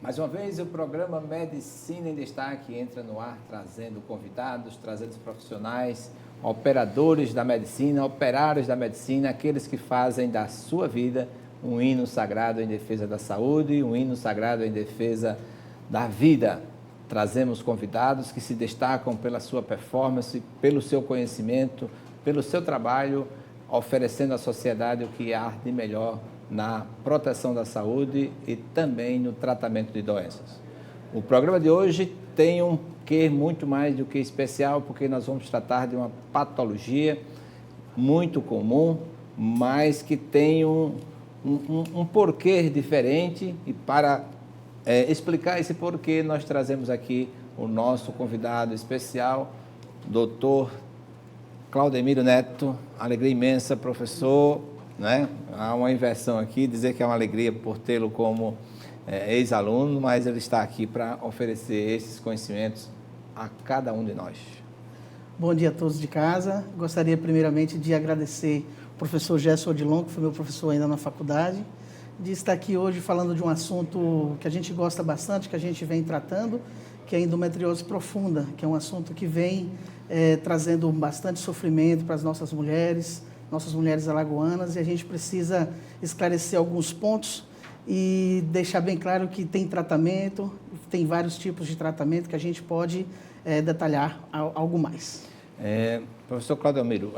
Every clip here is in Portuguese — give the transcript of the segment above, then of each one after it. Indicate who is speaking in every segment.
Speaker 1: Mais uma vez, o programa Medicina em Destaque entra no ar, trazendo convidados, trazendo profissionais, operadores da medicina, operários da medicina, aqueles que fazem da sua vida um hino sagrado em defesa da saúde, um hino sagrado em defesa da vida. Trazemos convidados que se destacam pela sua performance, pelo seu conhecimento, pelo seu trabalho, oferecendo à sociedade o que há de melhor na proteção da saúde e também no tratamento de doenças. O programa de hoje tem um quê muito mais do que especial, porque nós vamos tratar de uma patologia muito comum, mas que tem um porquê diferente, e para explicar esse porquê, nós trazemos aqui o nosso convidado especial, Dr. Claudemiro Neto. Alegria imensa, professor, né? Há uma inversão aqui, dizer que é uma alegria por tê-lo como ex-aluno, mas ele está aqui para oferecer esses conhecimentos a cada um de nós.
Speaker 2: Bom dia a todos de casa. Gostaria primeiramente de agradecer o professor Gerson Odilon, que foi meu professor ainda na faculdade, de estar aqui hoje falando de um assunto que a gente gosta bastante, que a gente vem tratando, que é a endometriose profunda, que é um assunto que vem trazendo bastante sofrimento para as nossas mulheres alagoanas, e a gente precisa esclarecer alguns pontos e deixar bem claro que tem tratamento, tem vários tipos de tratamento que a gente pode detalhar algo mais.
Speaker 1: Professor Claudemiro,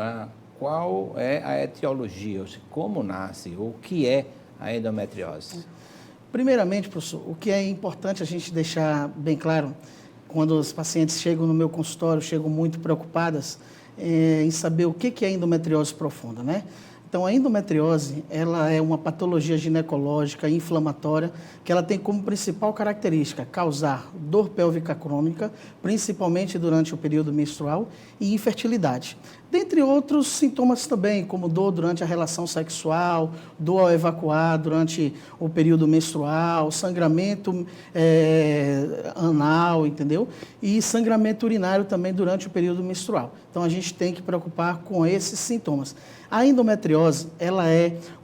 Speaker 1: qual é a etiologia, ou seja, como nasce, o que é a endometriose?
Speaker 2: Primeiramente, professor, o que é importante a gente deixar bem claro, quando os pacientes chegam no meu consultório, chegam muito preocupadas em saber o que é endometriose profunda, né? Então, a endometriose, ela é uma patologia ginecológica inflamatória que ela tem como principal característica causar dor pélvica crônica, principalmente durante o período menstrual, e infertilidade. Dentre outros sintomas também, como dor durante a relação sexual, dor ao evacuar durante o período menstrual, sangramento anal, entendeu? E sangramento urinário também durante o período menstrual. Então, a gente tem que preocupar com esses sintomas. A endometriose,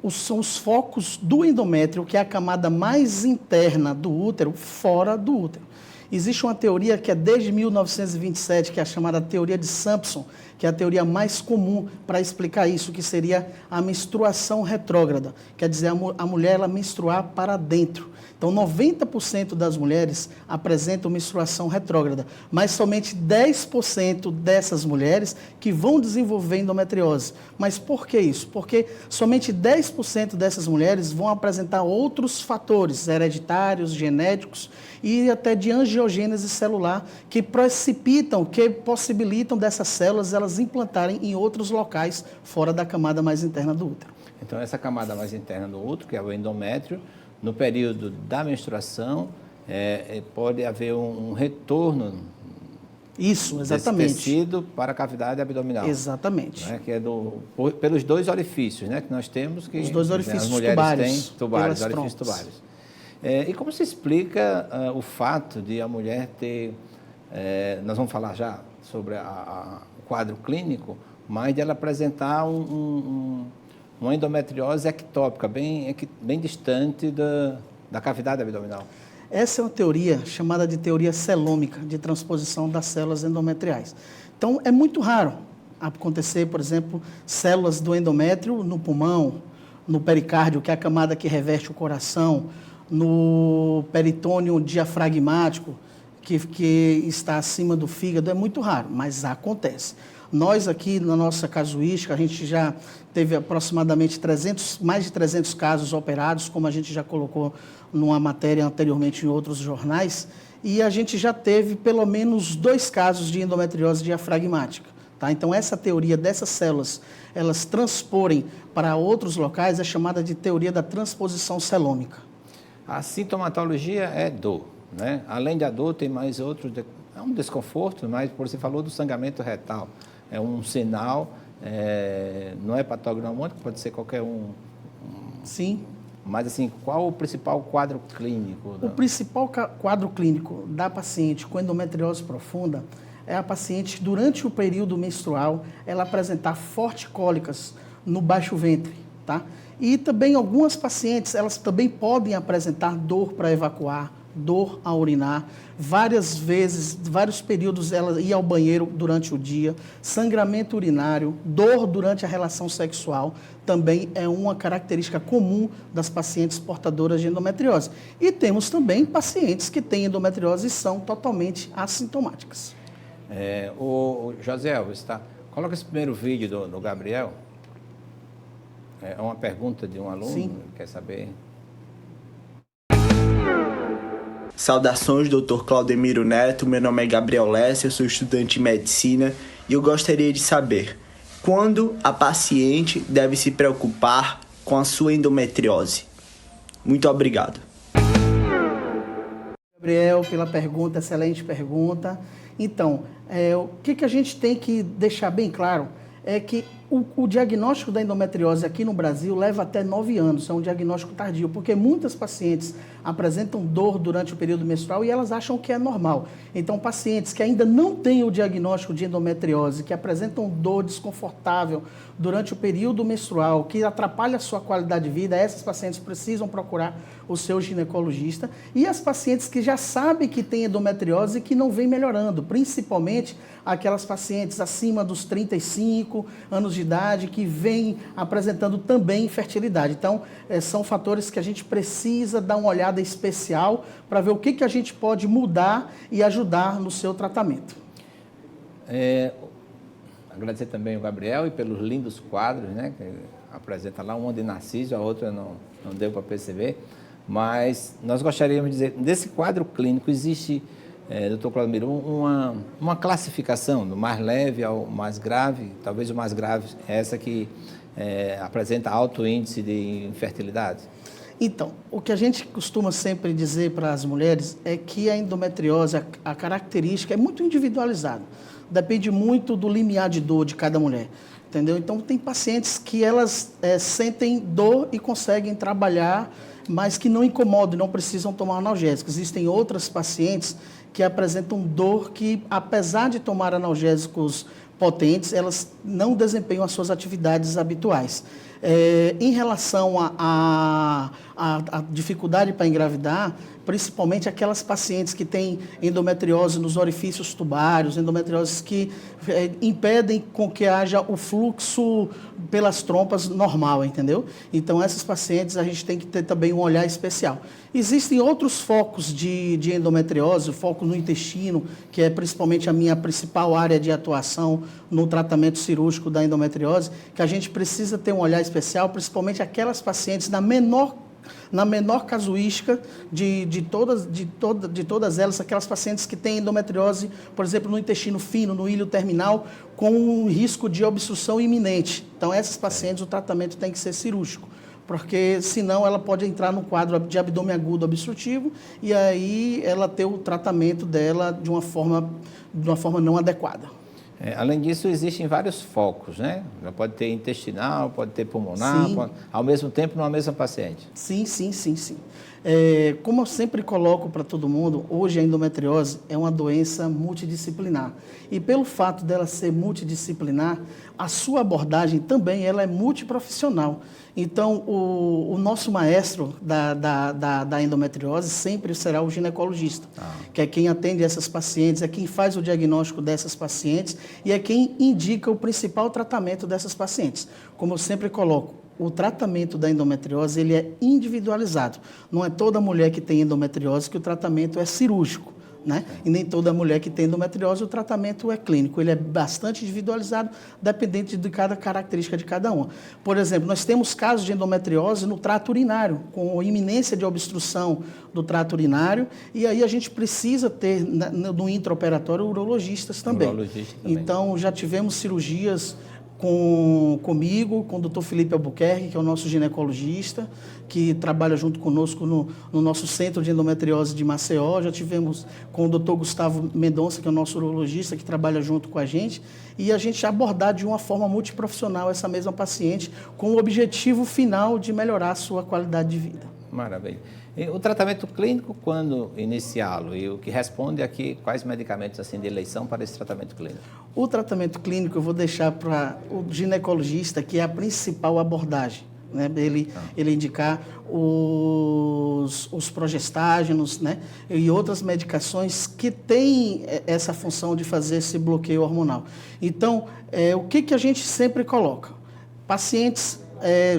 Speaker 2: são os focos do endométrio, que é a camada mais interna do útero, fora do útero. Existe uma teoria que é desde 1927, que é a chamada teoria de Sampson, que é a teoria mais comum para explicar isso, que seria a menstruação retrógrada. Quer dizer, a mulher ela menstruar para dentro. Então, 90% das mulheres apresentam menstruação retrógrada, mas somente 10% dessas mulheres que vão desenvolver endometriose. Mas por que isso? Porque somente 10% dessas mulheres vão apresentar outros fatores hereditários, genéticos e até de angiogênese celular que possibilitam dessas células elas implantarem em outros locais fora da camada mais interna do útero.
Speaker 1: Então, essa camada mais interna do útero, que é o endométrio, no período da menstruação, pode haver um retorno
Speaker 2: desse
Speaker 1: tecido para a cavidade abdominal.
Speaker 2: Exatamente.
Speaker 1: Né? Que é pelos dois orifícios, né, que nós temos. Os
Speaker 2: dois orifícios
Speaker 1: as mulheres
Speaker 2: tubários.
Speaker 1: Têm tubários, orifícios tubários. E como se explica o fato de a mulher ter... nós vamos falar já sobre o quadro clínico, mas de ela apresentar uma endometriose ectópica, bem distante da cavidade abdominal.
Speaker 2: Essa é uma teoria chamada de teoria celômica, de transposição das células endometriais. Então, é muito raro acontecer, por exemplo, células do endométrio no pulmão, no pericárdio, que é a camada que reveste o coração, no peritônio diafragmático, que está acima do fígado. É muito raro, mas acontece. Nós aqui, na nossa casuística, a gente já teve aproximadamente mais de 300 casos operados, como a gente já colocou numa matéria anteriormente em outros jornais, e a gente já teve pelo menos 2 casos de endometriose diafragmática. Tá? Então, essa teoria dessas células, elas transporem para outros locais, é chamada de teoria da transposição celômica.
Speaker 1: A sintomatologia é dor, né? Além da dor, tem mais outros... É um desconforto, mas você falou do sangramento retal. É um sinal, não é patognomônico, pode ser qualquer um.
Speaker 2: Sim.
Speaker 1: Mas, assim, qual o principal quadro clínico?
Speaker 2: O principal quadro clínico da paciente com endometriose profunda é a paciente, durante o período menstrual, ela apresentar fortes cólicas no baixo ventre, tá? E também algumas pacientes, elas também podem apresentar dor para evacuar, dor a urinar, várias vezes, vários períodos ela ia ao banheiro durante o dia, sangramento urinário, dor durante a relação sexual, também é uma característica comum das pacientes portadoras de endometriose. E temos também pacientes que têm endometriose e são totalmente assintomáticas.
Speaker 1: O José Elvis, tá? Coloca esse primeiro vídeo do Gabriel. É uma pergunta de um aluno,
Speaker 2: Sim.
Speaker 1: Quer saber?
Speaker 3: Saudações, Dr. Claudemiro Neto. Meu nome é Gabriel Lessa, eu sou estudante de medicina e eu gostaria de saber quando a paciente deve se preocupar com a sua endometriose. Muito obrigado.
Speaker 2: Gabriel, pela pergunta, excelente pergunta. Então, o que a gente tem que deixar bem claro é que o diagnóstico da endometriose aqui no Brasil leva até 9 anos, é um diagnóstico tardio, porque muitas pacientes apresentam dor durante o período menstrual e elas acham que é normal. Então, pacientes que ainda não têm o diagnóstico de endometriose, que apresentam dor desconfortável durante o período menstrual, que atrapalha a sua qualidade de vida, essas pacientes precisam procurar o seu ginecologista. E as pacientes que já sabem que têm endometriose e que não vem melhorando, principalmente aquelas pacientes acima dos 35 anos de idade que vêm apresentando também infertilidade. Então, são fatores que a gente precisa dar uma olhada especial para ver o que a gente pode mudar e ajudar no seu tratamento.
Speaker 1: Agradecer também o Gabriel e pelos lindos quadros, né? Que apresenta lá, uma de Narciso, a outra não deu para perceber, mas nós gostaríamos de dizer, nesse quadro clínico existe, doutor Claudemiro, uma classificação do mais leve ao mais grave, talvez o mais grave é essa que apresenta alto índice de infertilidade?
Speaker 2: Então, o que a gente costuma sempre dizer para as mulheres é que a endometriose, a característica é muito individualizada. Depende muito do limiar de dor de cada mulher, entendeu? Então, tem pacientes que elas sentem dor e conseguem trabalhar, mas que não incomodam, não precisam tomar analgésicos. Existem outras pacientes que apresentam dor que, apesar de tomar analgésicos potentes, elas não desempenham as suas atividades habituais. Em relação à dificuldade para engravidar, principalmente aquelas pacientes que têm endometriose nos orifícios tubários, endometrioses que impedem com que haja o fluxo pelas trompas normal, entendeu? Então, essas pacientes a gente tem que ter também um olhar especial. Existem outros focos de endometriose, o foco no intestino, que é principalmente a minha principal área de atuação no tratamento cirúrgico da endometriose, que a gente precisa ter um olhar especial, principalmente aquelas pacientes na menor casuística de todas elas, aquelas pacientes que têm endometriose, por exemplo, no intestino fino, no ilho terminal, com um risco de obstrução iminente. Então, essas pacientes, o tratamento tem que ser cirúrgico, porque senão ela pode entrar no quadro de abdômen agudo obstrutivo e aí ela ter o tratamento dela de uma forma não adequada.
Speaker 1: Além disso, existem vários focos, né? Pode ter intestinal, pode ter pulmonar, ao mesmo tempo numa mesma paciente.
Speaker 2: Sim. Como eu sempre coloco para todo mundo, hoje a endometriose é uma doença multidisciplinar. E pelo fato dela ser multidisciplinar, a sua abordagem também ela é multiprofissional. Então, o nosso maestro da endometriose sempre será o ginecologista, que é quem atende essas pacientes, é quem faz o diagnóstico dessas pacientes e é quem indica o principal tratamento dessas pacientes. Como eu sempre coloco, o tratamento da endometriose ele é individualizado. Não é toda mulher que tem endometriose que o tratamento é cirúrgico, né? E nem toda mulher que tem endometriose o tratamento é clínico. Ele é bastante individualizado, dependente de cada característica de cada uma. Por exemplo, nós temos casos de endometriose no trato urinário, com iminência de obstrução do trato urinário, e aí a gente precisa ter no intraoperatório urologistas também. Então, já tivemos cirurgias comigo, com o Dr. Felipe Albuquerque, que é o nosso ginecologista, que trabalha junto conosco no nosso centro de endometriose de Maceió. Já tivemos com o Dr. Gustavo Mendonça, que é o nosso urologista, que trabalha junto com a gente, e a gente abordar de uma forma multiprofissional essa mesma paciente, com o objetivo final de melhorar a sua qualidade de vida.
Speaker 1: Maravilha. E o tratamento clínico, quando iniciá-lo? E o que responde aqui, quais medicamentos assim, de eleição para esse tratamento clínico?
Speaker 2: O tratamento clínico eu vou deixar para o ginecologista, que é a principal abordagem, né? Ele indicar os progestágenos, né? E outras medicações que têm essa função de fazer esse bloqueio hormonal. Então, o que a gente sempre coloca? Pacientes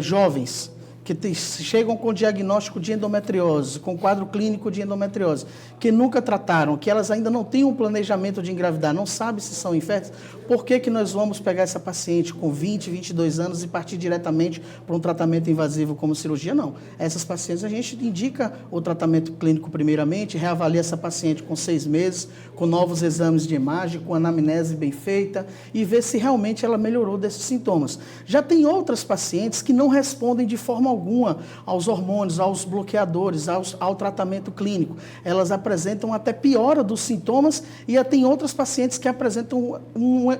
Speaker 2: jovens, que chegam com diagnóstico de endometriose, com quadro clínico de endometriose, que nunca trataram, que elas ainda não têm um planejamento de engravidar, não sabem se são inférteis, por que nós vamos pegar essa paciente com 20, 22 anos e partir diretamente para um tratamento invasivo como cirurgia? Não. Essas pacientes a gente indica o tratamento clínico primeiramente, reavalia essa paciente com 6 meses, com novos exames de imagem, com anamnese bem feita e ver se realmente ela melhorou desses sintomas. Já tem outras pacientes que não respondem de forma alguma aos hormônios, aos bloqueadores, ao tratamento clínico. Elas apresentam até piora dos sintomas e tem outras pacientes que apresentam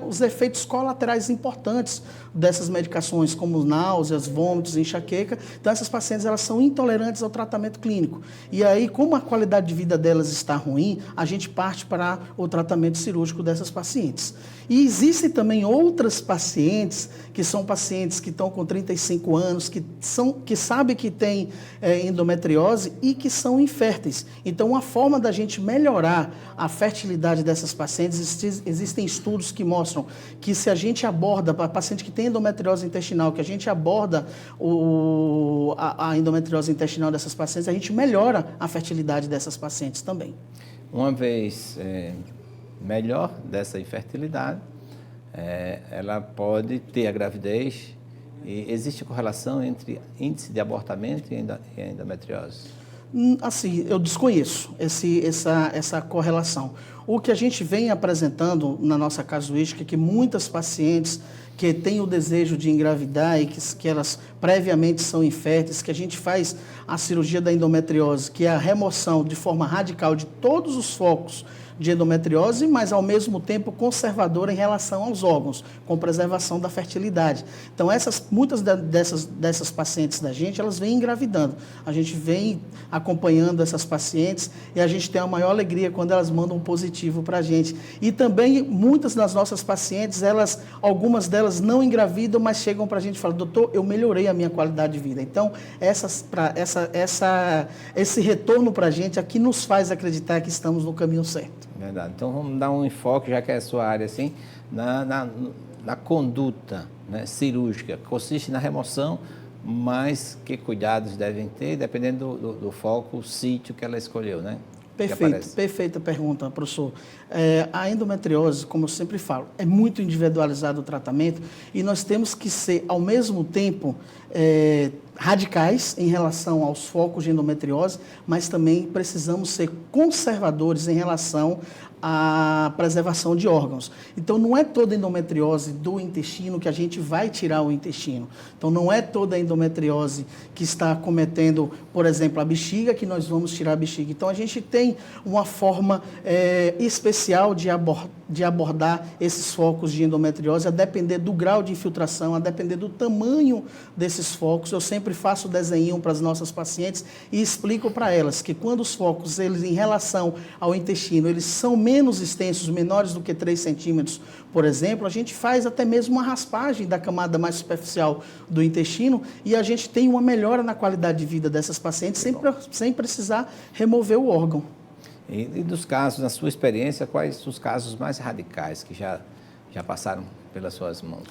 Speaker 2: os efeitos colaterais importantes dessas medicações, como náuseas, vômitos, enxaqueca. Então, essas pacientes elas são intolerantes ao tratamento clínico. E aí, como a qualidade de vida delas está ruim, a gente parte para o tratamento cirúrgico dessas pacientes. E existem também outras pacientes, que são pacientes que estão com 35 anos, que sabem que têm endometriose e que são inférteis. Então, uma forma da gente melhorar a fertilidade dessas pacientes, existem estudos que mostram que se a gente aborda, para paciente que tem endometriose intestinal, que a gente aborda a endometriose intestinal dessas pacientes, a gente melhora a fertilidade dessas pacientes também.
Speaker 1: Uma vez melhor dessa infertilidade, ela pode ter a gravidez. E existe correlação entre índice de abortamento e a endometriose?
Speaker 2: Assim, eu desconheço essa correlação. O que a gente vem apresentando na nossa casuística é que muitas pacientes que têm o desejo de engravidar e que elas previamente são inférteis, que a gente faz a cirurgia da endometriose, que é a remoção de forma radical de todos os focos de endometriose, mas ao mesmo tempo conservadora em relação aos órgãos, com preservação da fertilidade. Então, muitas dessas pacientes da gente, elas vêm engravidando. A gente vem acompanhando essas pacientes e a gente tem a maior alegria quando elas mandam um positivo para a gente. E também, muitas das nossas pacientes, algumas delas não engravidam, mas chegam para a gente e falam: doutor, eu melhorei a minha qualidade de vida. Então, esse retorno para a gente aqui nos faz acreditar que estamos no caminho certo.
Speaker 1: Verdade. Então, vamos dar um enfoque, já que é a sua área, assim, na conduta, né, cirúrgica. Consiste na remoção, mas que cuidados devem ter, dependendo do foco, o sítio que ela escolheu, né?
Speaker 2: Perfeita pergunta, professor. A endometriose, como eu sempre falo, é muito individualizado o tratamento e nós temos que ser, ao mesmo tempo, radicais em relação aos focos de endometriose, mas também precisamos ser conservadores em relação à preservação de órgãos. Então, não é toda endometriose do intestino que a gente vai tirar o intestino. Então, não é toda endometriose que está cometendo, por exemplo, a bexiga, que nós vamos tirar a bexiga. Então, a gente tem uma forma especial de abordar esses focos de endometriose, a depender do grau de infiltração, a depender do tamanho desses focos. Eu sempre faço desenho para as nossas pacientes e explico para elas que quando os focos, eles em relação ao intestino, eles são menos extensos, menores do que 3 centímetros, por exemplo, a gente faz até mesmo uma raspagem da camada mais superficial do intestino e a gente tem uma melhora na qualidade de vida dessas pacientes sem precisar remover o órgão.
Speaker 1: E dos casos, na sua experiência, quais os casos mais radicais que já passaram pelas suas mãos?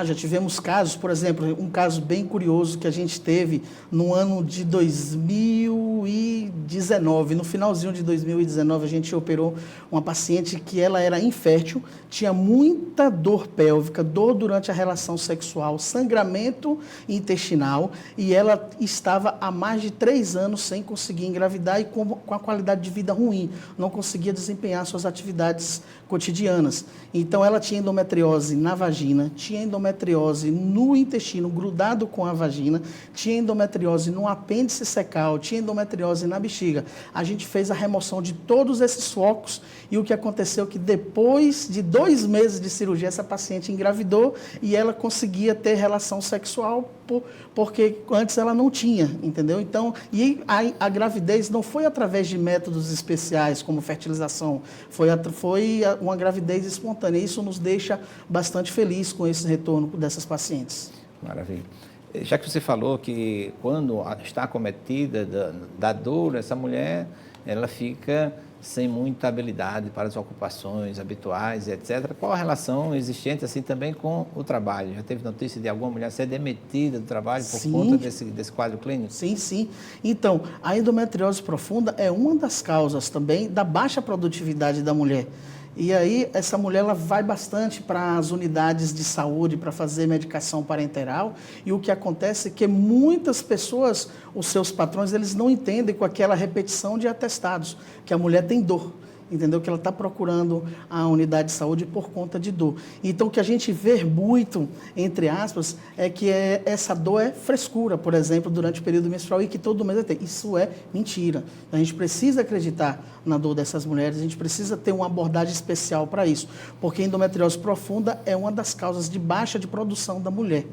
Speaker 2: Já tivemos casos, por exemplo, um caso bem curioso que a gente teve no ano de 2019. No finalzinho de 2019, a gente operou uma paciente que ela era infértil, tinha muita dor pélvica, dor durante a relação sexual, sangramento intestinal, e ela estava há mais de 3 anos sem conseguir engravidar e com a qualidade de vida ruim, não conseguia desempenhar suas atividades cotidianas. Então, ela tinha endometriose na vagina, tinha endometriose no intestino grudado com a vagina, tinha endometriose no apêndice secal, tinha endometriose na bexiga. A gente fez a remoção de todos esses focos e o que aconteceu é que depois de 2 meses de cirurgia, essa paciente engravidou e ela conseguia ter relação sexual porque antes ela não tinha, entendeu? Então, e a gravidez não foi através de métodos especiais como fertilização, foi uma gravidez espontânea. Isso nos deixa bastante felizes com esse retorno dessas pacientes.
Speaker 1: Maravilha. Já que você falou que quando está acometida da dor, essa mulher, ela fica sem muita habilidade para as ocupações habituais, etc. Qual a relação existente assim também com o trabalho? Já teve notícia de alguma mulher ser demitida do trabalho por conta desse quadro clínico?
Speaker 2: Sim, sim. Então, a endometriose profunda é uma das causas também da baixa produtividade da mulher. E aí, essa mulher ela vai bastante para as unidades de saúde para fazer medicação parenteral. E o que acontece é que muitas pessoas, os seus patrões, eles não entendem com aquela repetição de atestados, que a mulher tem dor. Entendeu? Que ela está procurando a unidade de saúde por conta de dor. Então, o que a gente vê muito, entre aspas, é que essa dor é frescura, por exemplo, durante o período menstrual e que todo mês vai ter. Isso é mentira. A gente precisa acreditar na dor dessas mulheres, a gente precisa ter uma abordagem especial para isso, porque a endometriose profunda é uma das causas de baixa de produção da mulher.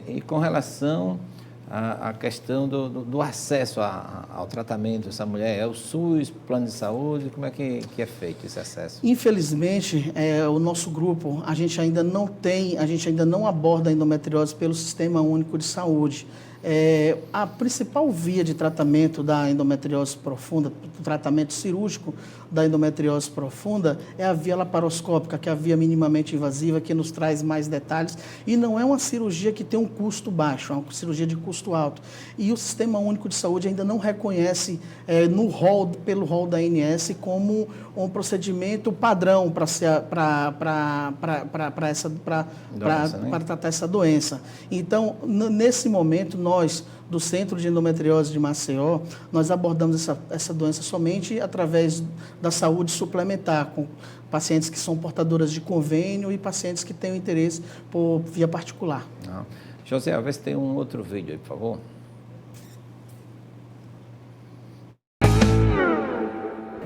Speaker 1: E com relação a questão do acesso ao tratamento dessa mulher, é o SUS, plano de saúde, como é que é feito esse acesso?
Speaker 2: Infelizmente, o nosso grupo, a gente ainda não aborda a endometriose pelo Sistema Único de Saúde. A principal via de tratamento da endometriose profunda, o tratamento cirúrgico da endometriose profunda, é a via laparoscópica, que é a via minimamente invasiva, que nos traz mais detalhes, e não é uma cirurgia que tem um custo baixo, é uma cirurgia de custo alto. E o Sistema Único de Saúde ainda não reconhece pelo rol da ANS como um procedimento padrão para tratar essa doença. Então, nesse momento, nós, do Centro de Endometriose de Maceió, nós abordamos essa doença somente através da saúde suplementar, com pacientes que são portadoras de convênio e pacientes que têm o interesse por via particular.
Speaker 1: José, vê se tem um outro vídeo aí, por favor.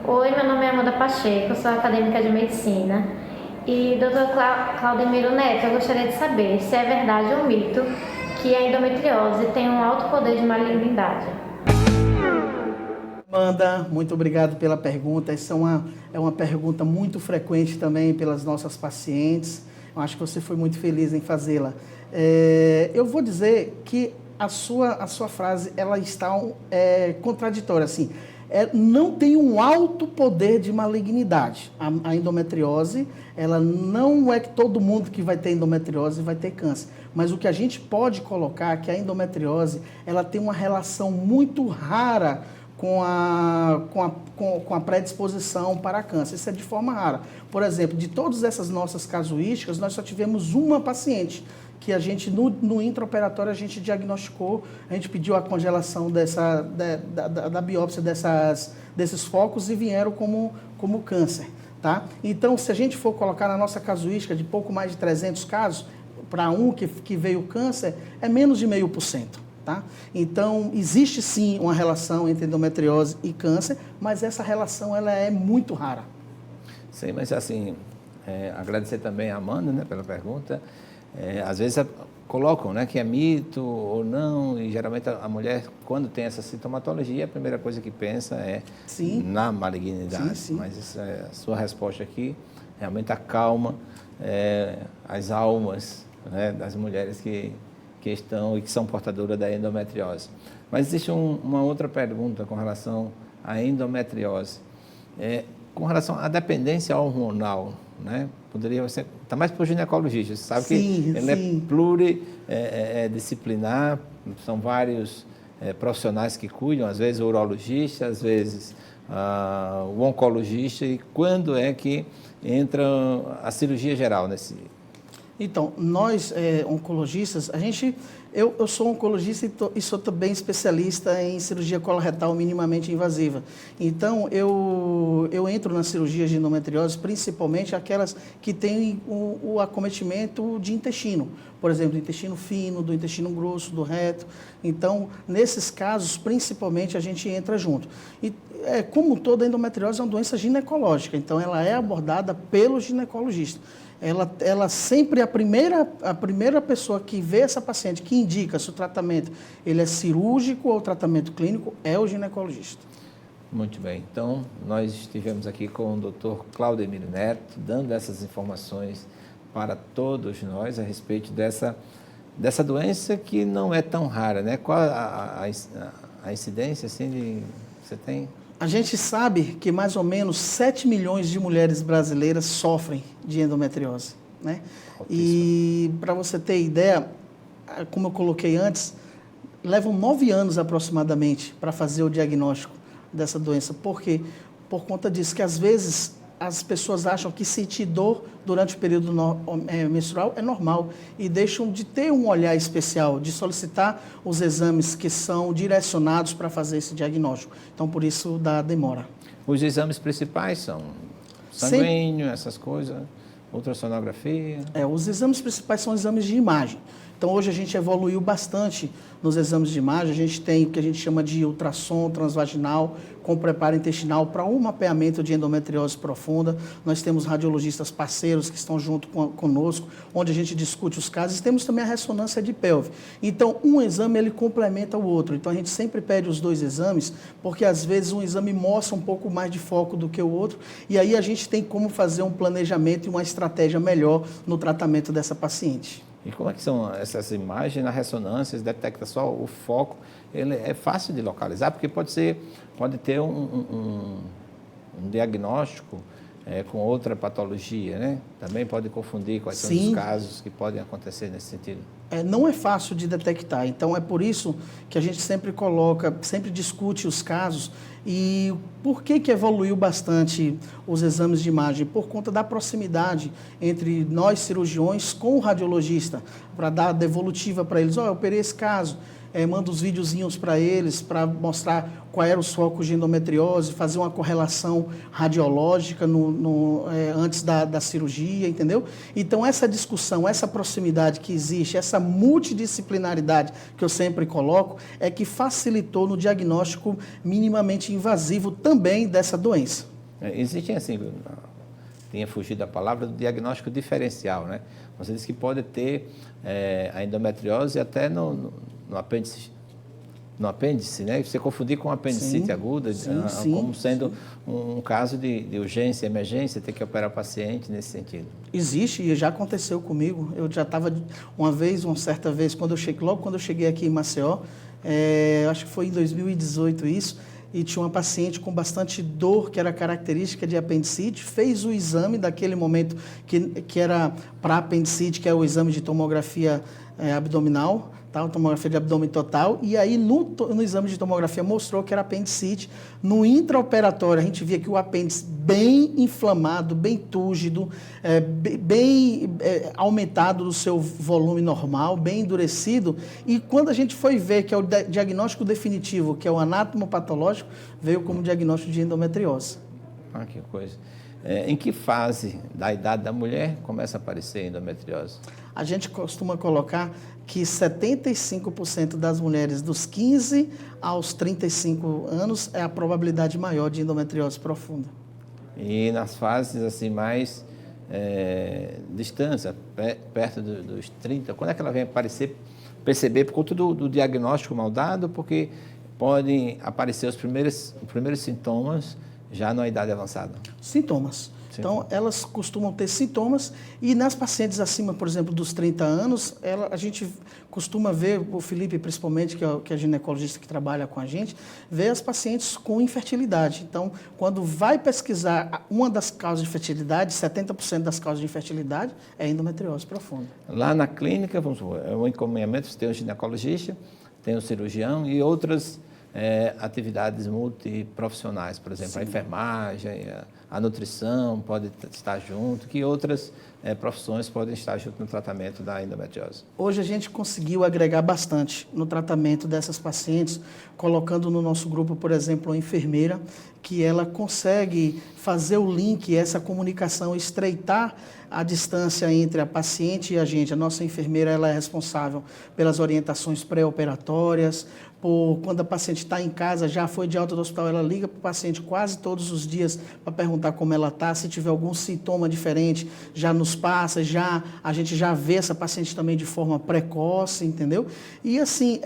Speaker 4: Oi, meu nome é Amanda Pacheco, sou acadêmica de medicina. E, doutor Claudemiro Neto, eu gostaria de saber se é verdade ou mito que a endometriose tem um alto poder de malignidade.
Speaker 2: Amanda, muito obrigado pela pergunta. Essa é uma pergunta muito frequente também pelas nossas pacientes. Eu acho que você foi muito feliz em fazê-la. Eu vou dizer que a sua frase ela está contraditória, assim. Não tem um alto poder de malignidade. A endometriose, ela não é que todo mundo que vai ter endometriose vai ter câncer. Mas o que a gente pode colocar é que a endometriose, ela tem uma relação muito rara com a predisposição para câncer. Isso é de forma rara. Por exemplo, de todas essas nossas casuísticas, nós só tivemos uma paciente que a gente, no intraoperatório, a gente diagnosticou, a gente pediu a congelação da biópsia desses focos e vieram como câncer. Tá? Então, se a gente for colocar na nossa casuística de pouco mais de 300 casos, para um que veio câncer, é menos de 0,5%. Tá? Então, existe sim uma relação entre endometriose e câncer, mas essa relação ela é muito rara.
Speaker 1: Sim, mas assim, agradecer também a Amanda, né, pela pergunta. Às vezes colocam, né, que é mito ou não, e geralmente a mulher, quando tem essa sintomatologia, a primeira coisa que pensa é na malignidade. Sim. Mas a sua resposta aqui realmente acalma as almas, né, das mulheres que estão e que são portadoras da endometriose. Mas existe uma outra pergunta com relação à endometriose. Com relação à dependência hormonal, né? Poderia ser, está mais para o ginecologista, você sabe que ele é pluridisciplinar, são vários profissionais que cuidam, às vezes o urologista, às vezes o oncologista, e quando é que entra a cirurgia geral nesse?
Speaker 2: Então, nós, oncologistas, eu sou oncologista e sou também especialista em cirurgia coloretal minimamente invasiva. Então, eu entro nas cirurgias de endometriose, principalmente aquelas que têm o acometimento de intestino. Por exemplo, do intestino fino, do intestino grosso, do reto. Então, nesses casos, principalmente, a gente entra junto. E, como toda endometriose é uma doença ginecológica, então ela é abordada pelo ginecologista. Ela sempre, a primeira pessoa que vê essa paciente, que indica se o tratamento ele é cirúrgico ou tratamento clínico, é o ginecologista.
Speaker 1: Muito bem. Então, nós estivemos aqui com o Dr. Claudemiro Neto, dando essas informações para todos nós a respeito dessa dessa doença que não é tão rara, né? Qual a incidência, assim, você tem?
Speaker 2: A gente sabe que mais ou menos 7 milhões de mulheres brasileiras sofrem de endometriose, né? E para você ter ideia, como eu coloquei antes, levam 9 anos aproximadamente para fazer o diagnóstico dessa doença. Por quê? Por conta disso, que às vezes as pessoas acham que sentir dor durante o período menstrual é normal e deixam de ter um olhar especial, de solicitar os exames que são direcionados para fazer esse diagnóstico. Então, por isso, dá demora.
Speaker 1: Os exames principais são sanguíneo, essas coisas, ultrassonografia?
Speaker 2: Os exames principais são exames de imagem. Então, hoje a gente evoluiu bastante nos exames de imagem. A gente tem o que a gente chama de ultrassom transvaginal com preparo intestinal para um mapeamento de endometriose profunda. Nós temos radiologistas parceiros que estão junto conosco, onde a gente discute os casos. E temos também a ressonância de pelve. Então, um exame ele complementa o outro. Então, a gente sempre pede os 2 exames, porque às vezes um exame mostra um pouco mais de foco do que o outro. E aí a gente tem como fazer um planejamento e uma estratégia melhor no tratamento dessa paciente.
Speaker 1: E como é que são essas imagens na ressonância? Detecta só o foco? Ele é fácil de localizar, porque pode ter um diagnóstico com outra patologia, né? Também pode confundir quais são os casos que podem acontecer nesse sentido.
Speaker 2: Não é fácil de detectar, então é por isso que a gente sempre sempre discute os casos. E por que evoluiu bastante os exames de imagem? Por conta da proximidade entre nós cirurgiões com o radiologista, para dar devolutiva para eles. Eu operei esse caso, manda os videozinhos para eles, para mostrar qual eram os focos de endometriose, fazer uma correlação radiológica antes da cirurgia, entendeu? Então, essa discussão, essa proximidade que existe, essa multidisciplinaridade que eu sempre coloco, é que facilitou no diagnóstico minimamente invasivo também dessa doença.
Speaker 1: Existe, assim, tinha fugido a palavra, do diagnóstico diferencial, né? Você disse que pode ter a endometriose até no apêndice, né? Você confundir com apendicite aguda, como sendo um caso de urgência, emergência, ter que operar o paciente nesse sentido.
Speaker 2: Existe e já aconteceu comigo. Eu já estava uma certa vez, logo quando eu cheguei aqui em Maceió, acho que foi em 2018 isso, e tinha uma paciente com bastante dor, que era característica de apendicite, fez o exame daquele momento que era para apendicite, que é o exame de tomografia abdominal, tomografia de abdômen total, e aí no exame de tomografia mostrou que era apendicite. No intraoperatório a gente via que o apêndice bem inflamado, bem túrgido, bem aumentado do seu volume normal, bem endurecido, e quando a gente foi ver que é o diagnóstico definitivo, que é o anatomopatológico, veio como diagnóstico de endometriose.
Speaker 1: Que coisa. Em que fase da idade da mulher começa a aparecer endometriose?
Speaker 2: A gente costuma colocar que 75% das mulheres dos 15 aos 35 anos é a probabilidade maior de endometriose profunda.
Speaker 1: E nas fases assim mais distantes, perto dos 30, quando é que ela vem perceber por conta do diagnóstico mal dado, porque podem aparecer os primeiros sintomas já na idade avançada?
Speaker 2: Sintomas. Então, elas costumam ter sintomas e nas pacientes acima, por exemplo, dos 30 anos, a gente costuma ver, o Felipe principalmente, que é ginecologista que trabalha com a gente, vê as pacientes com infertilidade. Então, quando vai pesquisar uma das causas de fertilidade, 70% das causas de infertilidade é endometriose profunda.
Speaker 1: Lá na clínica, vamos supor, é um encaminhamento, você tem o ginecologista, tem o cirurgião e outras atividades multiprofissionais, por exemplo, a enfermagem, a nutrição pode estar junto, que outras profissões podem estar junto no tratamento da endometriose?
Speaker 2: Hoje a gente conseguiu agregar bastante no tratamento dessas pacientes, colocando no nosso grupo, por exemplo, a enfermeira, que ela consegue fazer o link, essa comunicação, estreitar a distância entre a paciente e a gente. A nossa enfermeira ela é responsável pelas orientações pré-operatórias, quando a paciente está em casa, já foi de alta do hospital, ela liga para o paciente quase todos os dias para perguntar como ela está, se tiver algum sintoma diferente, já nos passa, a gente já vê essa paciente também de forma precoce, entendeu? E assim,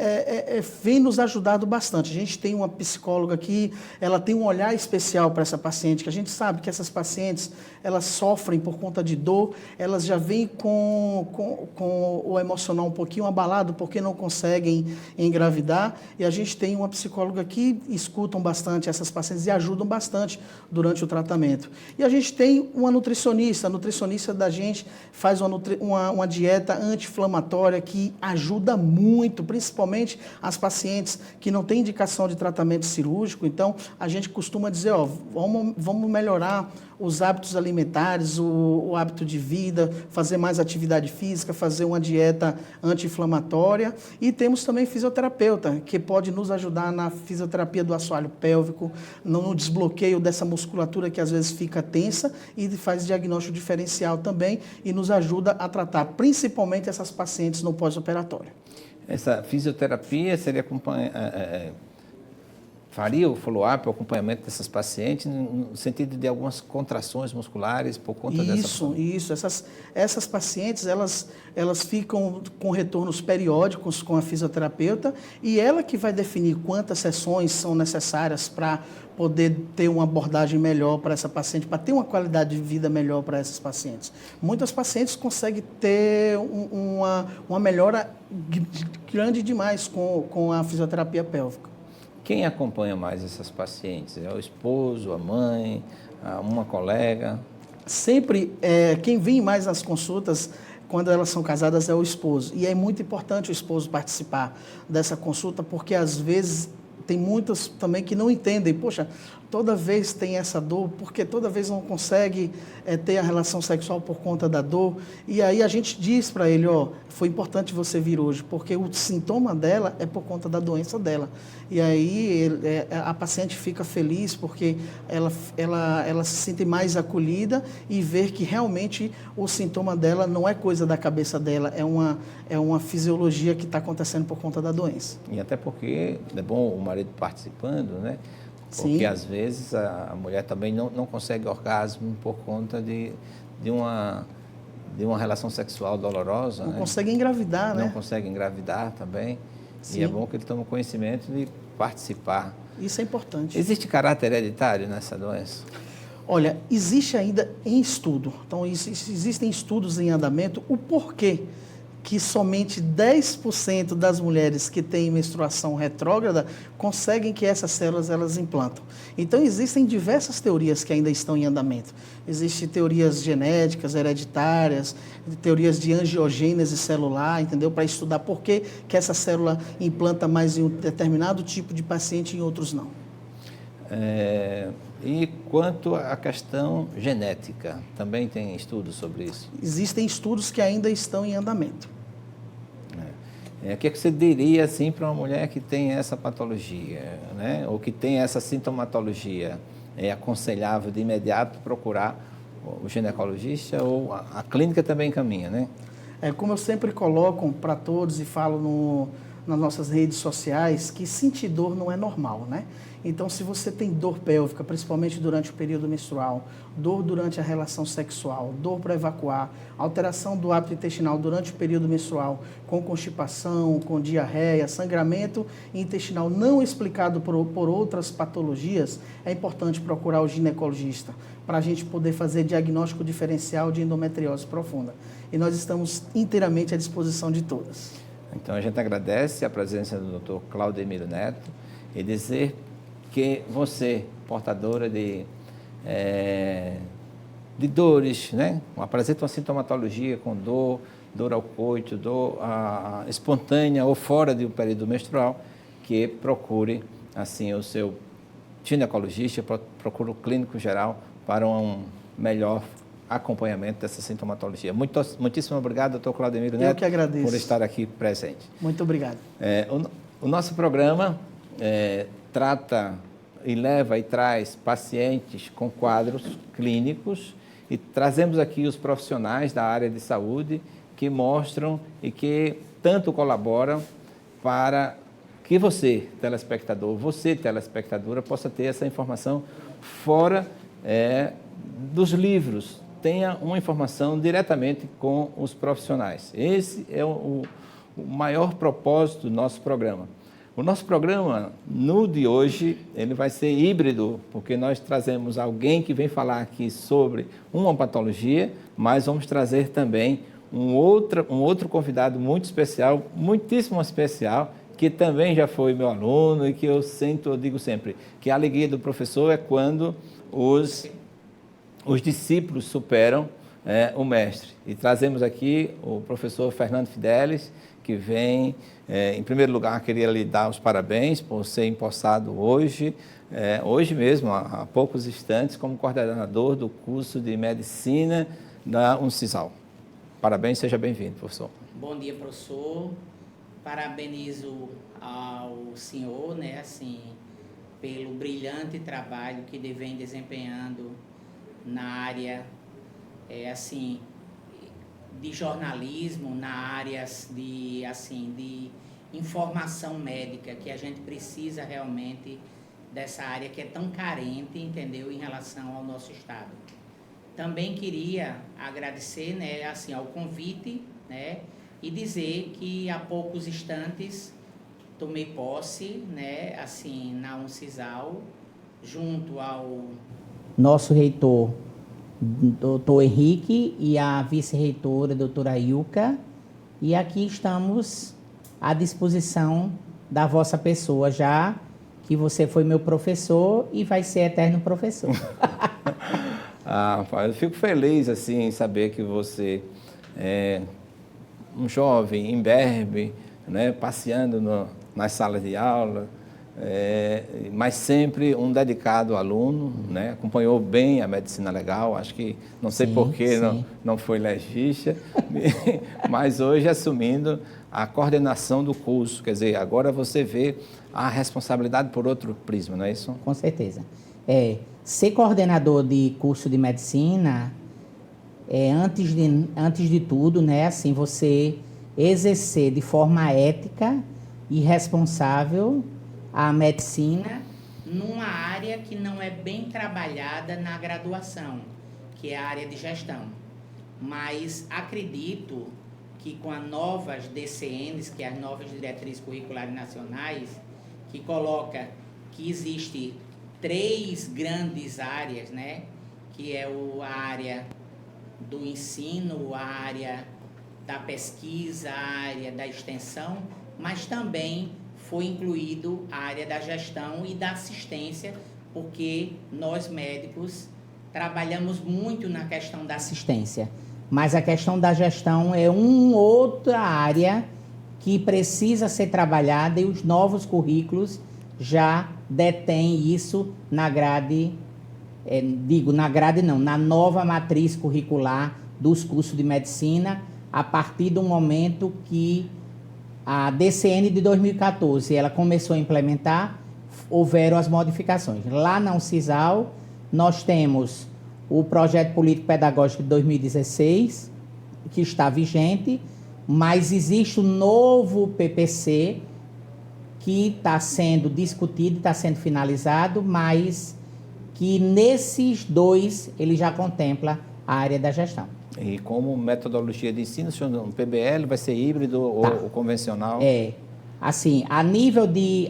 Speaker 2: vem nos ajudado bastante. A gente tem uma psicóloga aqui, ela tem um olhar olhar especial para essa paciente, que a gente sabe que essas pacientes, elas sofrem por conta de dor, elas já vêm com o emocional um pouquinho abalado, porque não conseguem engravidar, e a gente tem uma psicóloga que escutam bastante essas pacientes e ajudam bastante durante o tratamento. E a gente tem uma nutricionista, a nutricionista da gente faz uma dieta anti-inflamatória que ajuda muito, principalmente as pacientes que não têm indicação de tratamento cirúrgico. Então, a gente costuma dizer, ó, vamos melhorar os hábitos alimentares, o hábito de vida, fazer mais atividade física, fazer uma dieta anti-inflamatória. E temos também fisioterapeuta, que pode nos ajudar na fisioterapia do assoalho pélvico, no desbloqueio dessa musculatura que às vezes fica tensa, e faz diagnóstico diferencial também e nos ajuda a tratar principalmente essas pacientes no pós-operatório.
Speaker 1: Essa fisioterapia seria faria o follow-up, o acompanhamento dessas pacientes, no sentido de algumas contrações musculares por conta dessa...
Speaker 2: Isso. Essas pacientes, elas ficam com retornos periódicos com a fisioterapeuta, e ela que vai definir quantas sessões são necessárias para poder ter uma abordagem melhor para essa paciente, para ter uma qualidade de vida melhor para essas pacientes. Muitas pacientes conseguem ter uma melhora grande demais com a fisioterapia pélvica.
Speaker 1: Quem acompanha mais essas pacientes? É o esposo, a mãe, uma colega?
Speaker 2: Sempre, quem vem mais nas consultas, quando elas são casadas, é o esposo. E é muito importante o esposo participar dessa consulta, porque às vezes tem muitas também que não entendem. Poxa, toda vez tem essa dor, porque toda vez não consegue ter a relação sexual por conta da dor. E aí a gente diz para ele, ó, foi importante você vir hoje, porque o sintoma dela é por conta da doença dela. E aí a paciente fica feliz porque ela se sente mais acolhida e ver que realmente o sintoma dela não é coisa da cabeça dela, é uma fisiologia que está acontecendo por conta da doença.
Speaker 1: E até porque é bom o marido participando, né? Porque
Speaker 2: Sim.
Speaker 1: às vezes a mulher também não consegue orgasmo por conta de uma relação sexual dolorosa.
Speaker 2: Não
Speaker 1: né?
Speaker 2: consegue engravidar, né?
Speaker 1: Não consegue engravidar também.
Speaker 2: Sim.
Speaker 1: E é bom que ele tome conhecimento de participar.
Speaker 2: Isso é importante.
Speaker 1: Existe caráter hereditário nessa doença?
Speaker 2: Olha, existe ainda em estudo, então existem estudos em andamento, o porquê que somente 10% das mulheres que têm menstruação retrógrada conseguem que essas células elas implantam. Então existem diversas teorias que ainda estão em andamento. Existem teorias genéticas, hereditárias, teorias de angiogênese celular, entendeu? Para estudar por que essa célula implanta mais em um determinado tipo de paciente e em outros não.
Speaker 1: E quanto à questão genética, também tem estudos sobre isso?
Speaker 2: Existem estudos que ainda estão em andamento.
Speaker 1: O que você diria assim para uma mulher que tem essa patologia, né? Ou que tem essa sintomatologia? É aconselhável de imediato procurar o ginecologista ou a clínica também encaminha, né?
Speaker 2: Como eu sempre coloco para todos e falo nas nossas redes sociais, que sentir dor não é normal, né? Então, se você tem dor pélvica, principalmente durante o período menstrual, dor durante a relação sexual, dor para evacuar, alteração do hábito intestinal durante o período menstrual, com constipação, com diarreia, sangramento intestinal não explicado por outras patologias, é importante procurar o ginecologista para a gente poder fazer diagnóstico diferencial de endometriose profunda. E nós estamos inteiramente à disposição de todas.
Speaker 1: Então, a gente agradece a presença do Dr. Claudemiro Neto e dizer que você, portadora de dores, né? Apresenta uma sintomatologia com dor ao coito, dor espontânea ou fora do período menstrual, que procure, assim, o seu ginecologista, procure o clínico geral para um melhor acompanhamento dessa sintomatologia. Muitíssimo obrigado, doutor Claudemiro Neto,
Speaker 2: Eu que agradeço.
Speaker 1: por estar aqui presente.
Speaker 2: Muito obrigado.
Speaker 1: O nosso programa trata e leva e traz pacientes com quadros clínicos e trazemos aqui os profissionais da área de saúde que mostram e que tanto colaboram para que você, telespectador, você, telespectadora, possa ter essa informação fora dos livros, tenha uma informação diretamente com os profissionais. Esse é o maior propósito do nosso programa, O nosso programa, no de hoje, ele vai ser híbrido, porque nós trazemos alguém que vem falar aqui sobre uma patologia, mas vamos trazer também um outro convidado muito especial, muitíssimo especial, que também já foi meu aluno e que eu digo sempre, que a alegria do professor é quando os discípulos superam o mestre. E trazemos aqui o professor Fernando Fidelis, que vem, em primeiro lugar, queria lhe dar os parabéns por ser empossado hoje mesmo, há poucos instantes, como coordenador do curso de Medicina da Uncisal. Parabéns, seja bem-vindo, professor.
Speaker 5: Bom dia, professor. Parabenizo ao senhor, né, assim, pelo brilhante trabalho que ele vem desempenhando na área, assim, de jornalismo, na área de informação médica, que a gente precisa realmente dessa área que é tão carente, entendeu, em relação ao nosso estado. Também queria agradecer, né, assim, ao convite, né, e dizer que há poucos instantes tomei posse, né, assim, na Uncisal, junto ao nosso reitor, doutor Henrique, e a vice-reitora, doutora Ilka, e aqui estamos à disposição da vossa pessoa, já que você foi meu professor e vai ser eterno professor.
Speaker 1: Eu fico feliz assim, em saber que você é um jovem imberbe, né, passeando nas salas de aula, mas sempre um dedicado aluno, né, acompanhou bem a medicina legal, acho que, não sei por que não foi legista, mas hoje assumindo a coordenação do curso, quer dizer, agora você vê a responsabilidade por outro prisma, não é isso?
Speaker 5: Com certeza. Ser coordenador de curso de medicina antes de tudo, né, assim, você exercer de forma ética e responsável a medicina numa área que não é bem trabalhada na graduação, que é a área de gestão. Mas acredito que com as novas DCNs, que é as novas Diretrizes Curriculares Nacionais, que coloca que existe 3 grandes áreas, né, que é a área do ensino, a área da pesquisa, a área da extensão, mas também foi incluído a área da gestão e da assistência, porque nós médicos trabalhamos muito na questão da assistência, mas a questão da gestão é outra área que precisa ser trabalhada e os novos currículos já detêm isso na grade, na nova matriz curricular dos cursos de medicina, a partir do momento que a DCN de 2014 ela começou a implementar, houveram as modificações. Lá na Uncisal, nós temos o projeto político-pedagógico de 2016, que está vigente, mas existe um novo PPC que está sendo discutido, está sendo finalizado, mas que nesses 2 ele já contempla a área da gestão.
Speaker 1: E como metodologia de ensino, o PBL vai ser híbrido ou convencional?
Speaker 5: Assim, a nível de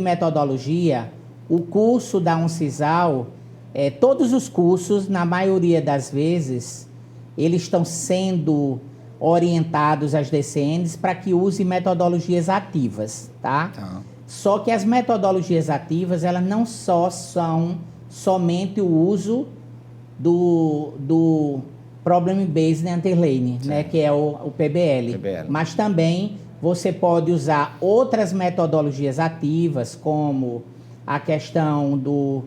Speaker 5: metodologia, o curso da Uncisal, todos os cursos, na maioria das vezes, eles estão sendo orientados às DCNs para que use metodologias ativas, tá? Só que as metodologias ativas, elas não só são somente o uso do Problem Based Underlying, né, que é o PBL. Mas também você pode usar outras metodologias ativas, como a questão o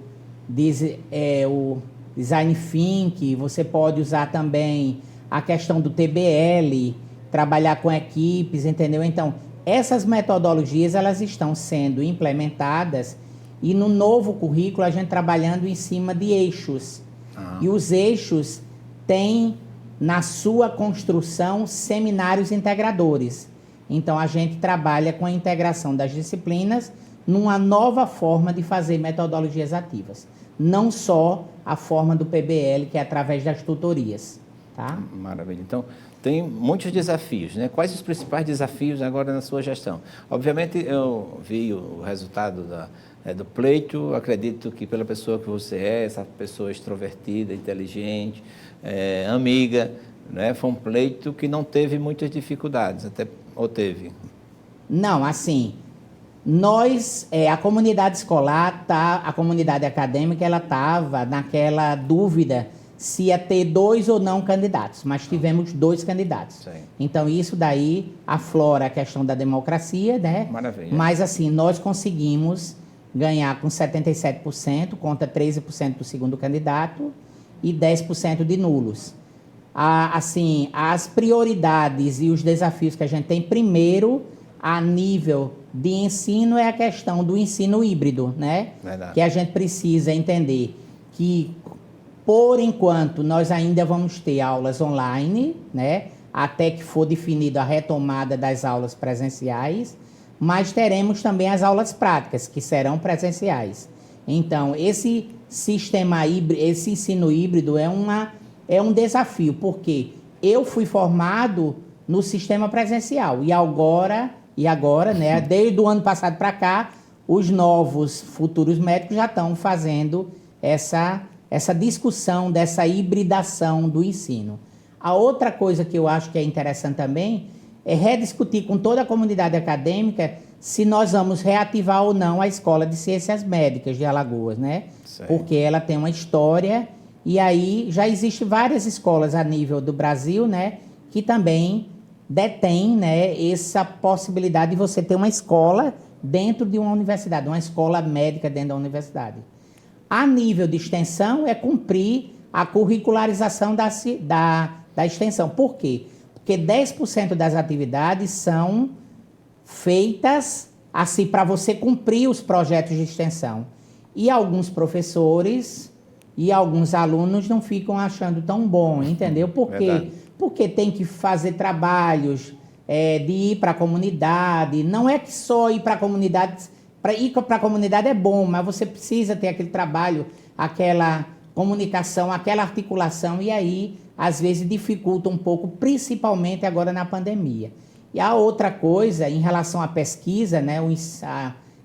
Speaker 5: Design Think, você pode usar também a questão do TBL, trabalhar com equipes, entendeu? Então, essas metodologias, elas estão sendo implementadas e no novo currículo a gente trabalhando em cima de eixos. E os eixos têm na sua construção seminários integradores. Então, a gente trabalha com a integração das disciplinas numa nova forma de fazer metodologias ativas. Não só a forma do PBL, que é através das tutorias. Tá?
Speaker 1: Maravilha. Então, tem muitos desafios, né? Quais os principais desafios agora na sua gestão? Obviamente, eu vi o resultado do pleito, acredito que pela pessoa que você é, essa pessoa extrovertida, inteligente, amiga, né? Foi um pleito que não teve muitas dificuldades, ou teve?
Speaker 5: Não, assim, a comunidade escolar, a comunidade acadêmica, ela estava naquela dúvida se ia ter 2 ou não candidatos, mas tivemos 2 candidatos.
Speaker 1: Sim.
Speaker 5: Então, isso daí aflora a questão da democracia, né?
Speaker 1: Maravilha.
Speaker 5: Mas, assim, nós conseguimos ganhar com 77%, contra 13% do segundo candidato e 10% de nulos. Assim, as prioridades e os desafios que a gente tem, primeiro, a nível de ensino, é a questão do ensino híbrido, né?
Speaker 1: Verdade.
Speaker 5: Que a gente precisa entender que, por enquanto, nós ainda vamos ter aulas online, né? Até que for definida a retomada das aulas presenciais, mas teremos também as aulas práticas, que serão presenciais. Então, esse sistema híbrido, esse ensino híbrido é um desafio, porque eu fui formado no sistema presencial e agora, né, desde o ano passado para cá, os novos futuros médicos já estão fazendo essa discussão dessa hibridação do ensino. A outra coisa que eu acho que é interessante também é rediscutir com toda a comunidade acadêmica se nós vamos reativar ou não a Escola de Ciências Médicas de Alagoas, né?
Speaker 1: Sim.
Speaker 5: Porque ela tem uma história e aí já existem várias escolas a nível do Brasil, né, que também detém, né, essa possibilidade de você ter uma escola dentro de uma universidade, uma escola médica dentro da universidade. A nível de extensão, é cumprir a curricularização da extensão. Por quê? Porque 10% das atividades são feitas assim para você cumprir os projetos de extensão. E alguns professores e alguns alunos não ficam achando tão bom, entendeu? Por quê?
Speaker 1: Verdade.
Speaker 5: Porque tem que fazer trabalhos de ir para a comunidade. Não é que só ir para a comunidade... Para ir para a comunidade é bom, mas você precisa ter aquele trabalho, aquela comunicação, aquela articulação, e aí, às vezes, dificulta um pouco, principalmente agora na pandemia. E a outra coisa, em relação à pesquisa, né,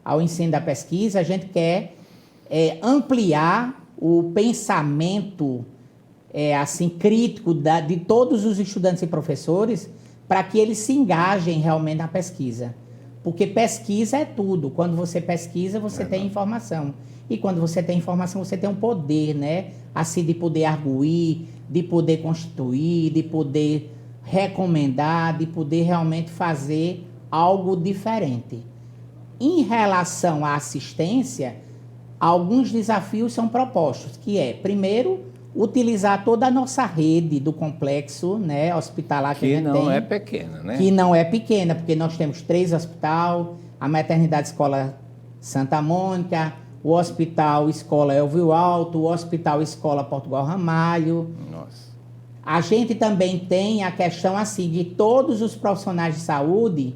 Speaker 5: ao ensino da pesquisa, a gente quer ampliar o pensamento assim, crítico de todos os estudantes e professores para que eles se engajem realmente na pesquisa. Porque pesquisa é tudo. Quando você pesquisa, você tem informação. E quando você tem informação, você tem um poder, né? Assim, de poder arguir, de poder constituir, de poder recomendar, de poder realmente fazer algo diferente. Em relação à assistência, alguns desafios são propostos, que é, primeiro, utilizar toda a nossa rede do complexo, né, hospitalar que a gente tem.
Speaker 1: Que não é pequena, né?
Speaker 5: Que não é pequena, porque nós temos 3 hospitais, a Maternidade Escola Santa Mônica, o Hospital Escola Elvio Alto, o Hospital Escola Portugal Ramalho.
Speaker 1: Nossa.
Speaker 5: A gente também tem a questão assim de todos os profissionais de saúde,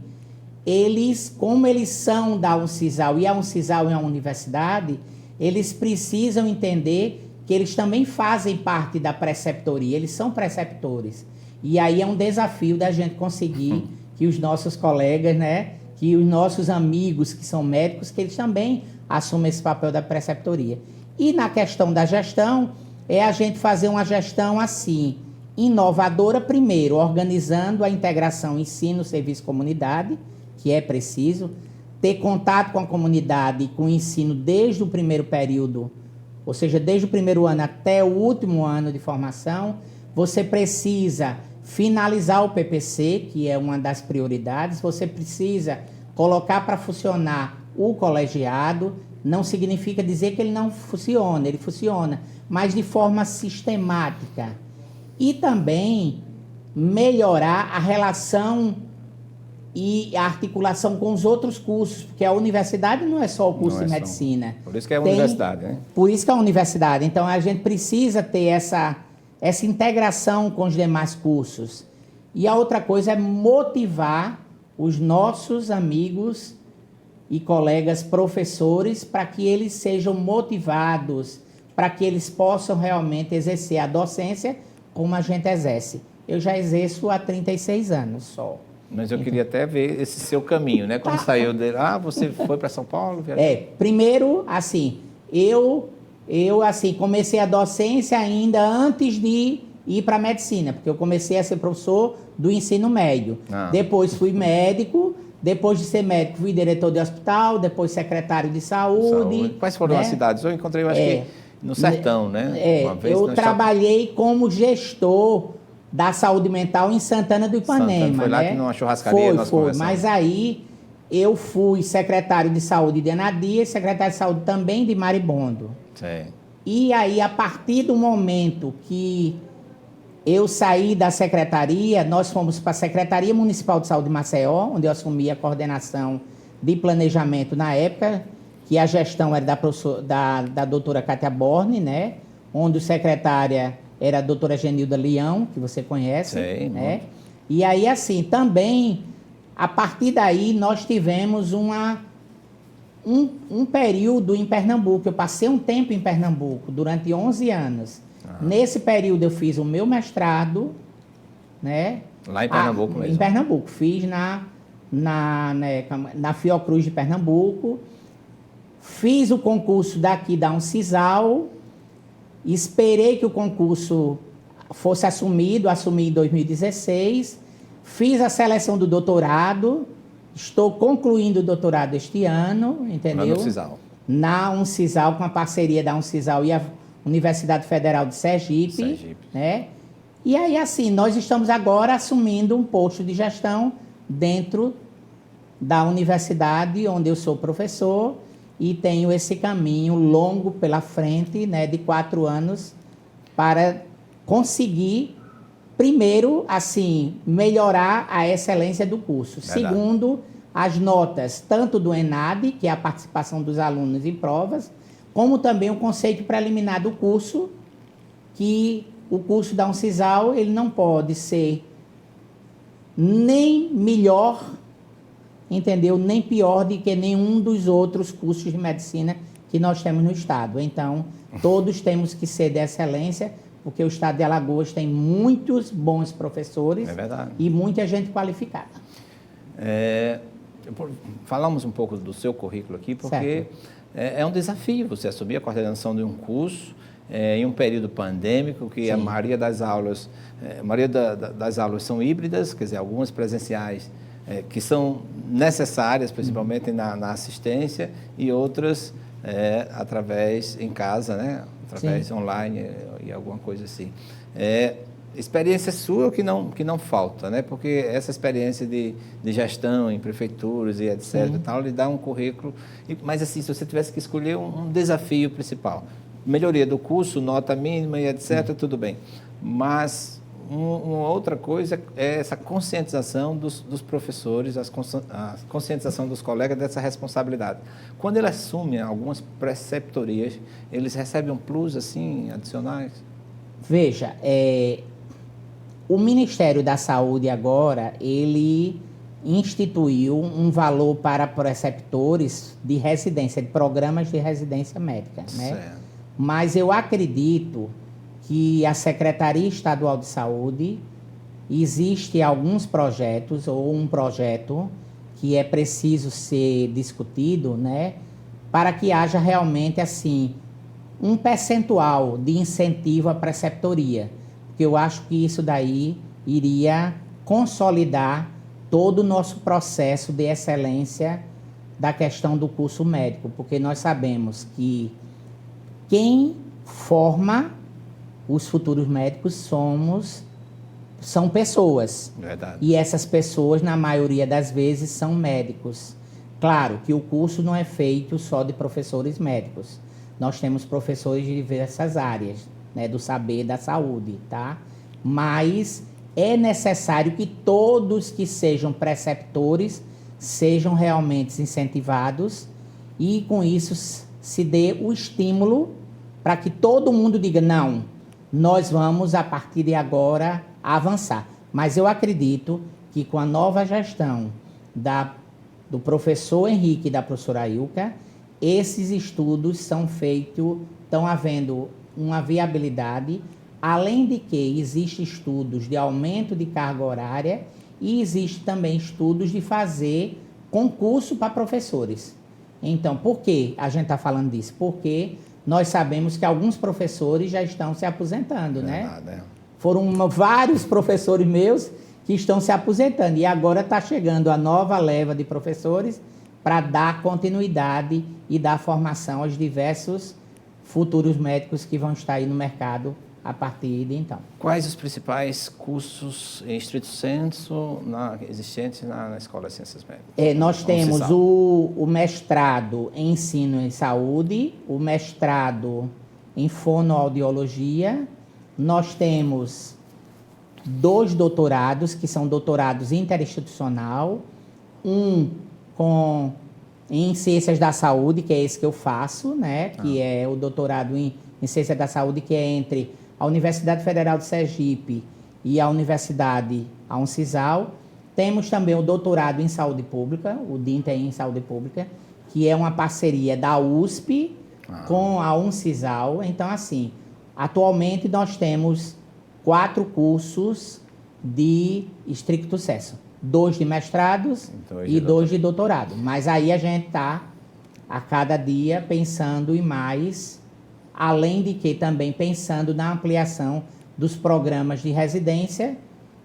Speaker 5: eles, como eles são da Uncisal e a Uncisal é uma universidade, eles precisam entender que eles também fazem parte da preceptoria, eles são preceptores. E aí é um desafio da gente conseguir que os nossos colegas, né, que os nossos amigos que são médicos, que eles também assumam esse papel da preceptoria. E na questão da gestão, é a gente fazer uma gestão assim, inovadora, primeiro, organizando a integração ensino, serviço, comunidade, que é preciso, ter contato com a comunidade e com o ensino desde o primeiro período, ou seja, desde o primeiro ano até o último ano de formação. Você precisa finalizar o PPC, que é uma das prioridades, você precisa colocar para funcionar o colegiado. Não significa dizer que ele não funciona, ele funciona, mas de forma sistemática. E também melhorar a relação e a articulação com os outros cursos, porque a universidade não é só o curso de medicina.
Speaker 1: Por isso que é a universidade, né?
Speaker 5: Por isso que é a universidade. Então, a gente precisa ter essa integração com os demais cursos. E a outra coisa é motivar os nossos amigos e colegas professores para que eles sejam motivados, para que eles possam realmente exercer a docência como a gente exerce. eu já exerço há 36 anos só.
Speaker 1: Mas eu queria até ver esse seu caminho, né? Como saiu dele. Você foi para São Paulo? Viajou?
Speaker 5: Primeiro, assim, eu assim, comecei a docência ainda antes de ir para a medicina, porque eu comecei a ser professor do ensino médio. Depois fui médico, depois de ser médico fui diretor de hospital, depois secretário de saúde.
Speaker 1: Quais foram as cidades? Eu encontrei, eu acho que no Sertão, né?
Speaker 5: Uma vez eu trabalhei como gestor da saúde mental em Santana do Ipanema.
Speaker 1: Foi lá que numa churrascaria nós conversamos.
Speaker 5: Mas aí eu fui secretário de saúde de Anadia e secretário de saúde também de Maribondo.
Speaker 1: Sim.
Speaker 5: E aí, a partir do momento que eu saí da secretaria, nós fomos para a Secretaria Municipal de Saúde de Maceió, onde eu assumi a coordenação de planejamento na época, que a gestão era da doutora Cátia Borne, né? Onde o secretária era a doutora Genilda Leão, que você conhece.
Speaker 1: Sim,
Speaker 5: né? E aí, assim, também, a partir daí, nós tivemos um período em Pernambuco. Eu passei um tempo em Pernambuco, durante 11 anos. Nesse período eu fiz o meu mestrado, né?
Speaker 1: Lá em Pernambuco mesmo?
Speaker 5: Em Pernambuco. Fiz na Fiocruz de Pernambuco. Fiz o concurso daqui da Uncisal. Esperei que o concurso fosse assumido, assumi em 2016. Fiz a seleção do doutorado. Estou concluindo o doutorado este ano, entendeu?
Speaker 1: Na Uncisal.
Speaker 5: Na Uncisal, com a parceria da Uncisal e a Universidade Federal de Sergipe. Né? E aí, assim, nós estamos agora assumindo um posto de gestão dentro da universidade, onde eu sou professor, e tenho esse caminho longo pela frente, né, de 4 anos, para conseguir, primeiro, assim, melhorar a excelência do curso.
Speaker 1: Verdade.
Speaker 5: Segundo, as notas, tanto do ENAD, que é a participação dos alunos em provas, como também o conceito preliminar do curso, que o curso da Uncisal, ele não pode ser nem melhor, entendeu? Nem pior do que nenhum dos outros cursos de medicina que nós temos no estado. Então, todos temos que ser de excelência, porque o estado de Alagoas tem muitos bons professores e muita gente qualificada.
Speaker 1: Falamos um pouco do seu currículo aqui, porque é um desafio você assumir a coordenação de um curso em um período pandêmico, que a maioria das aulas, das aulas são híbridas, quer dizer, algumas presenciais, que são necessárias, principalmente na assistência, e outras através em casa, né? Através online e alguma coisa assim. Experiência sua que não falta, né? Porque essa experiência de gestão em prefeituras e etc. e tal, lhe dá um currículo. Mas assim, se você tivesse que escolher um desafio principal, melhoria do curso, nota mínima e etc., tudo bem. Mas uma outra coisa é essa conscientização dos professores, a conscientização dos colegas dessa responsabilidade. Quando eles assumem algumas preceptorias, eles recebem um plus assim, adicionais?
Speaker 5: Veja, o Ministério da Saúde agora, ele instituiu um valor para preceptores de residência, de programas de residência médica, né?
Speaker 1: Certo.
Speaker 5: Mas eu acredito que a Secretaria Estadual de Saúde, existe alguns projetos, ou um projeto que é preciso ser discutido, né? Para que haja realmente, assim, um percentual de incentivo à preceptoria. Porque eu acho que isso daí iria consolidar todo o nosso processo de excelência da questão do curso médico. Porque nós sabemos que quem forma os futuros médicos são pessoas.
Speaker 1: Verdade.
Speaker 5: E essas pessoas, na maioria das vezes, são médicos. Claro que o curso não é feito só de professores médicos. Nós temos professores de diversas áreas, né, do saber da saúde, tá? Mas é necessário que todos que sejam preceptores sejam realmente incentivados e, com isso, se dê o estímulo para que todo mundo diga, não, nós vamos, a partir de agora, avançar. Mas eu acredito que com a nova gestão do professor Henrique e da professora Ilka, esses estudos são feitos, estão havendo uma viabilidade, além de que existem estudos de aumento de carga horária e existe também estudos de fazer concurso para professores. Então, por que a gente está falando disso? Porque nós sabemos que alguns professores já estão se aposentando, né? Foram vários professores meus que estão se aposentando e agora está chegando a nova leva de professores para dar continuidade e dar formação aos diversos futuros médicos que vão estar aí no mercado a partir de então.
Speaker 1: Quais os principais cursos em estrito senso existentes na Escola de Ciências Médicas?
Speaker 5: Nós temos o mestrado em ensino em saúde, o mestrado em fonoaudiologia, nós temos 2 doutorados, que são doutorados interinstitucional, um em Ciências da Saúde, que é esse que eu faço, né? Que é o doutorado em Ciências da Saúde, que é entre a Universidade Federal de Sergipe e a Universidade Uncisal. Temos também o doutorado em Saúde Pública, o DINTA em Saúde Pública, que é uma parceria da USP com a Uncisal. Então, assim, atualmente nós temos 4 cursos de estricto sensu. 2 de mestrados e 2 de doutorado. Mas aí a gente está, a cada dia, pensando em mais, além de que também pensando na ampliação dos programas de residência,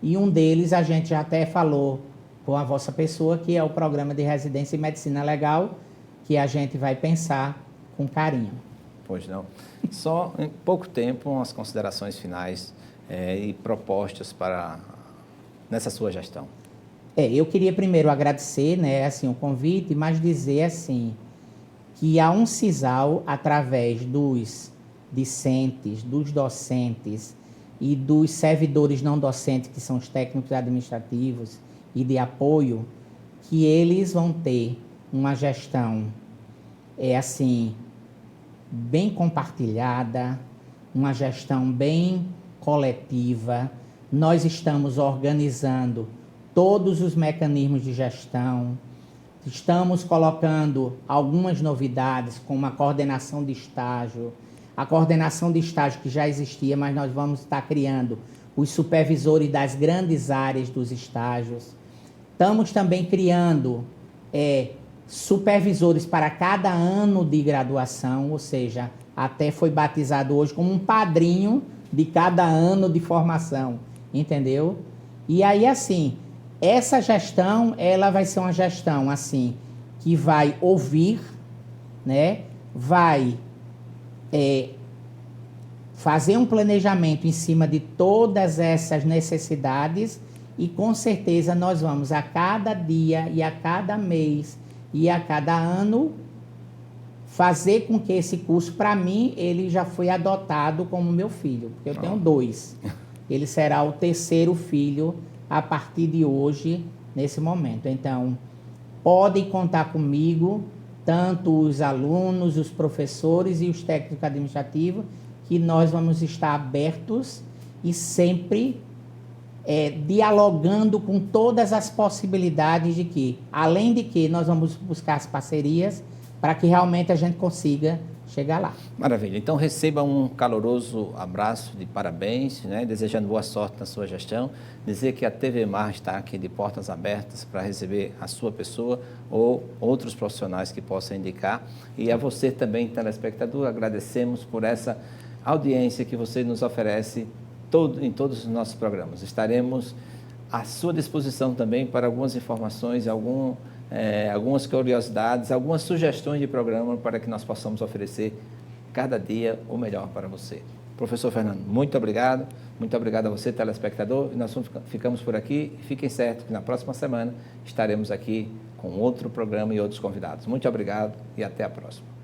Speaker 5: e um deles a gente já até falou com a vossa pessoa, que é o programa de residência em medicina legal, que a gente vai pensar com carinho.
Speaker 1: Pois não. Só em pouco tempo, umas considerações finais e propostas nessa sua gestão.
Speaker 5: Eu queria primeiro agradecer, né, assim, o convite, mas dizer assim, que a Uncisal, através dos discentes, dos docentes e dos servidores não docentes, que são os técnicos administrativos e de apoio, que eles vão ter uma gestão, assim, bem compartilhada, uma gestão bem coletiva. Nós estamos organizando todos os mecanismos de gestão, estamos colocando algumas novidades, como a coordenação de estágio, que já existia, mas nós vamos estar criando os supervisores das grandes áreas dos estágios. Estamos também criando supervisores para cada ano de graduação, ou seja, até foi batizado hoje como um padrinho de cada ano de formação, entendeu? E aí, assim, essa gestão, ela vai ser uma gestão, assim, que vai ouvir, né? Vai fazer um planejamento em cima de todas essas necessidades e, com certeza, nós vamos a cada dia e a cada mês e a cada ano fazer com que esse curso, para mim, ele já foi adotado como meu filho, porque eu tenho 2. Ele será o 3º filho a partir de hoje, nesse momento. Então, podem contar comigo, tanto os alunos, os professores e os técnicos administrativos, que nós vamos estar abertos e sempre dialogando com todas as possibilidades de que, além de que nós vamos buscar as parcerias para que realmente a gente consiga chegar lá.
Speaker 1: Maravilha. Então, receba um caloroso abraço de parabéns, né? Desejando boa sorte na sua gestão. Dizer que a TV Mar está aqui de portas abertas para receber a sua pessoa ou outros profissionais que possam indicar. E a você também, telespectador, agradecemos por essa audiência que você nos oferece em todos os nossos programas. Estaremos à sua disposição também para algumas informações, algumas curiosidades, algumas sugestões de programa para que nós possamos oferecer cada dia o melhor para você. Professor Fernando, muito obrigado a você, telespectador, e nós ficamos por aqui. Fiquem certos que na próxima semana estaremos aqui com outro programa e outros convidados. Muito obrigado e até a próxima.